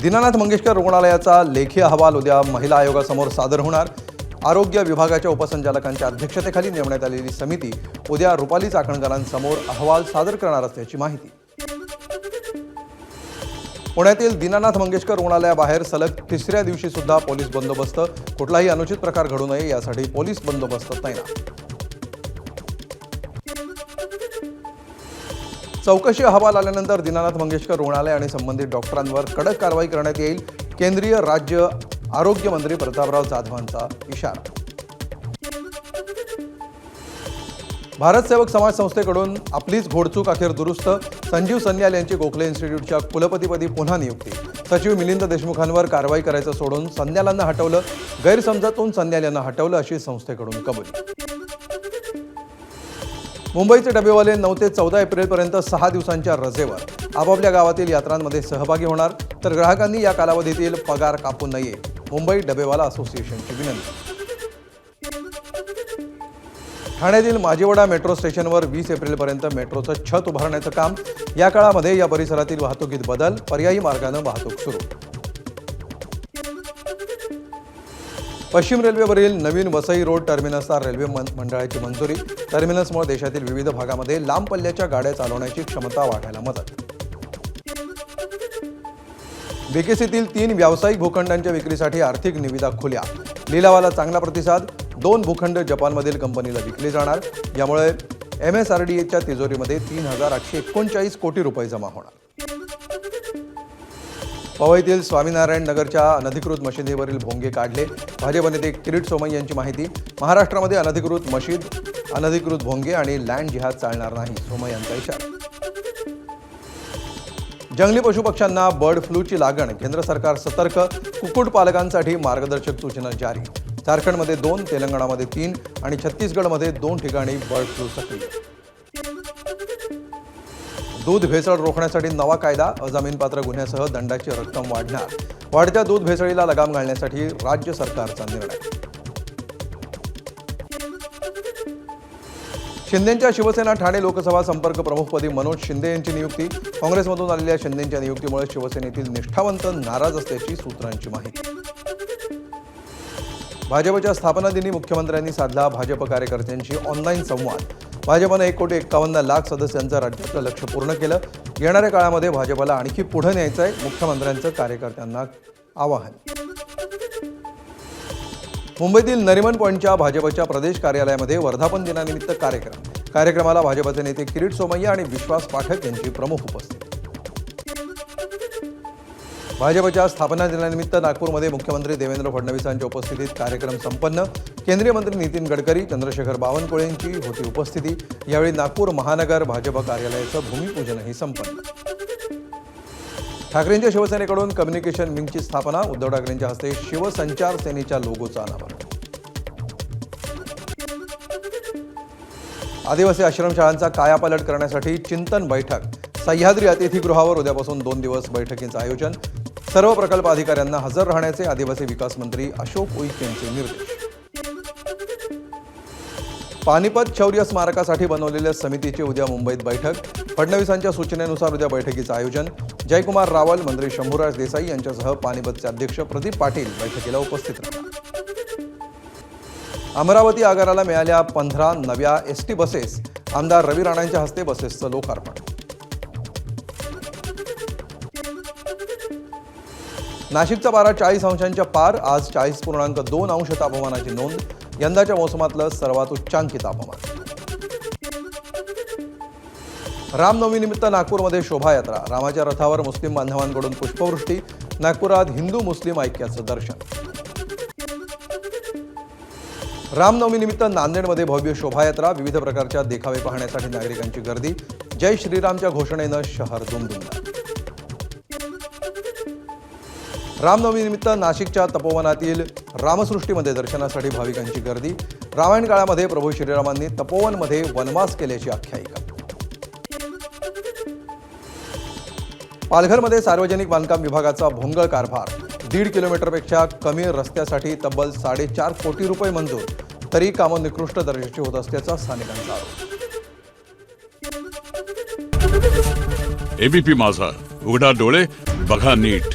दीनानाथ मंगेशकर रुग्णालयाचा लेखी अहवाल उद्या महिला आयोगासमोर सादर होणार। आरोग्य विभागाच्या उपसंचालकांच्या अध्यक्षतेखाली नेमण्यात आलेली समिती उद्या रुपाली चाकणकरांसमोर अहवाल सादर करणार असल्याची माहिती। पुण्यातील दीनानाथ मंगेशकर रुग्णालयाबाहेर सलग तिसऱ्या दिवशी सुद्धा पोलीस बंदोबस्त। कुठलाही अनुचित प्रकार घडू नये यासाठी पोलीस बंदोबस्त तैनात। चौकशी अहवाल आल्यानंतर दीनानाथ मंगेशकर रुग्णालय आणि संबंधित डॉक्टरांवर कडक कारवाई करण्यात येईल। केंद्रीय राज्य आरोग्य मंत्री प्रतापराव जाधवांचा इशारा। भारत सेवक समाज संस्थेकडून आपलीच घोडचूक अखेर दुरुस्त। संजीव सन्याल यांची गोखले इन्स्टिट्यूटच्या कुलपतीपदी पुन्हा नियुक्ती। सचिव मिलिंद देशमुखांवर कारवाई करायचं सोडून सन्यालांना हटवलं। गैरसमजातून सन्याल यांना हटवलं अशी संस्थेकडून कबुली। मुंबईचे डबेवाले 9 ते 14 एप्रिलपर्यंत 6 दिवसांच्या रजेवर आपापल्या गावातील यात्रांमध्ये सहभागी होणार, तर ग्राहकांनी या कालावधीतील पगार कापू नये। मुंबई डबेवाला असोसिएशनची विनंती। ठाण्यातील माजिवडा मेट्रो स्टेशनवर 20 एप्रिलपर्यंत मेट्रोचं छत उभारण्याचं काम। या काळामध्ये या परिसरातील वाहतुकीत बदल, पर्यायी मार्गाने वाहतूक सुरू। पश्चिम रेल्वेवरील नवीन वसई रोड टर्मिनसला रेल्वे मंडळाची मंजुरी। टर्मिनसमुळे देशातील विविध भागामध्ये लांब पल्ल्याच्या गाड्या चालवण्याची क्षमता वाढायला मदत। बीकेसीतील 3 व्यावसायिक भूखंडांच्या विक्रीसाठी आर्थिक निविदा खुल्या। लिलावाला चांगला प्रतिसाद। 2 भूखंड जपानमधील कंपनीला विकले जाणार। यामुळे MSRDAच्या तिजोरीमध्ये 3,839 कोटी रुपये जमा होणार। पवईतील स्वामीनारायण नगरच्या अनधिकृत मशिदीवरील भोंगे काढले। भाजप नेते किरीट सोमय्या यांची माहिती। महाराष्ट्रामध्ये अनधिकृत मशीद, अनधिकृत भोंगे आणि लँड जिहाद चालणार नाही, सोमय्या यांचा इशारा। जंगली पशुपक्ष्यांना बर्ड फ्लूची लागण, केंद्र सरकार सतर्क। कुक्कुटपालकांसाठी मार्गदर्शक सूचना जारी। झारखंडमध्ये 2, तेलंगणामध्ये 3 आणि छत्तीसगडमध्ये 2 ठिकाणी बर्ड फ्लू सक्रिय। दूध भेसळ रोखण्यासाठी नवा कायदा। अजामीनपात्र गुन्ह्यासह दंडाची रक्कम वाढणार। वाढत्या दूध भेसळीला लगाम घालण्यासाठी राज्य सरकारचा निर्णय। शिंदेंच्या शिवसेना ठाणे लोकसभा संपर्क प्रमुखपदी मनोज शिंदे यांची नियुक्ती। काँग्रेसमधून आलेल्या शिंदेंच्या नियुक्तीमुळे शिवसेनेतील निष्ठावंत नाराज असल्याची सूत्रांची माहिती। भाजपच्या स्थापना दिनी मुख्यमंत्र्यांनी साधला भाजप कार्यकर्त्यांशी ऑनलाईन संवाद। भाजपने 1,51,00,000 सदस्यांचं राज्यातलं लक्ष्य पूर्ण केलं। येणाऱ्या काळामध्ये भाजपला आणखी पुढे न्यायचं आहे, मुख्यमंत्र्यांचं कार्यकर्त्यांना आवाहन। मुंबईतील नरिमन पॉइंटच्या भाजपच्या प्रदेश कार्यालयामध्ये वर्धापन दिनानिमित्त कार्यक्रमाला भाजपचे नेते किरीट सोमय्या आणि विश्वास पाठक यांची प्रमुख उपस्थिती। भाजपच्या स्थापना दिनानिमित्त नागपूरमध्ये मुख्यमंत्री देवेंद्र फडणवीसांच्या उपस्थितीत कार्यक्रम संपन्न। केंद्रीय मंत्री नितीन गडकरी, चंद्रशेखर बावनकुळे यांची होती उपस्थिती। यावेळी नागपूर महानगर भाजप कार्यालयाचं भूमिपूजनही संपन्न। ठाकरेंच्या शिवसेनेकडून कम्युनिकेशन विंगची स्थापना। उद्धव ठाकरेंच्या हस्ते शिवसंचार सेनेच्या लोगोचं अनावरण। आदिवासी आश्रमशाळांचा कायापालट करण्यासाठी चिंतन बैठक। सह्याद्री अतिथीगृहावर उद्यापासून 2 दिवस बैठकीचं आयोजन। सर्व प्रकल्प अधिकाऱ्यांना हजर राहण्याचे आदिवासी विकास मंत्री अशोक उईके यांचे निर्देश। पानिपत शौर्य स्मारकासाठी बनवलेल्या समितीची उद्या मुंबईत बैठक। फडणवीसांच्या सूचनेनुसार उद्या बैठकीचं आयोजन। जयकुमार रावल, मंत्री शंभूराज देसाई यांच्यासह पानिपतचे अध्यक्ष प्रदीप पाटील बैठकीला उपस्थित राहणार। अमरावती आगाराला मिळाल्या 15 नव्या ST बसेस। आमदार रवी राणांच्या हस्ते बसेसचं लोकार्पण। नाशिकचा पारा 40 अंशांच्या पार। आज 40.2 अंश तापमानाची नोंद। यंदाच्या मोसमातलं सर्वात उच्चांकी तापमान। रामनवमीनिमित्त नागपूरमध्ये शोभायात्रा। रामाच्या रथावर मुस्लिम बांधवांकडून पुष्पवृष्टी। नागपुरात हिंदू मुस्लिम ऐक्याचं दर्शन। रामनवमीनिमित्त नांदेडमध्ये भव्य शोभायात्रा। विविध प्रकारच्या देखावे पाहण्यासाठी नागरिकांची गर्दी। जय श्रीरामच्या घोषणेनं शहर दुमदुमलं। रामनवमीनिमित्त नाशिकच्या तपोवनातील रामसृष्टीमध्ये दर्शनासाठी भाविकांची गर्दी। रामायण काळामध्ये प्रभू श्रीरामांनी तपोवनमध्ये वनवास केल्याची आख्यायिका। पालघरमध्ये सार्वजनिक बांधकाम विभागाचा भोंगळ कारभार। 1.5 किलोमीटरपेक्षा कमी रस्त्यासाठी तब्बल 4.5 कोटी रुपये मंजूर। तरी कामं निकृष्ट दर्जाची होत असल्याचा स्थानिकांचा आरोप। एबीपी माझा, उघडा डोळे बघा नीट।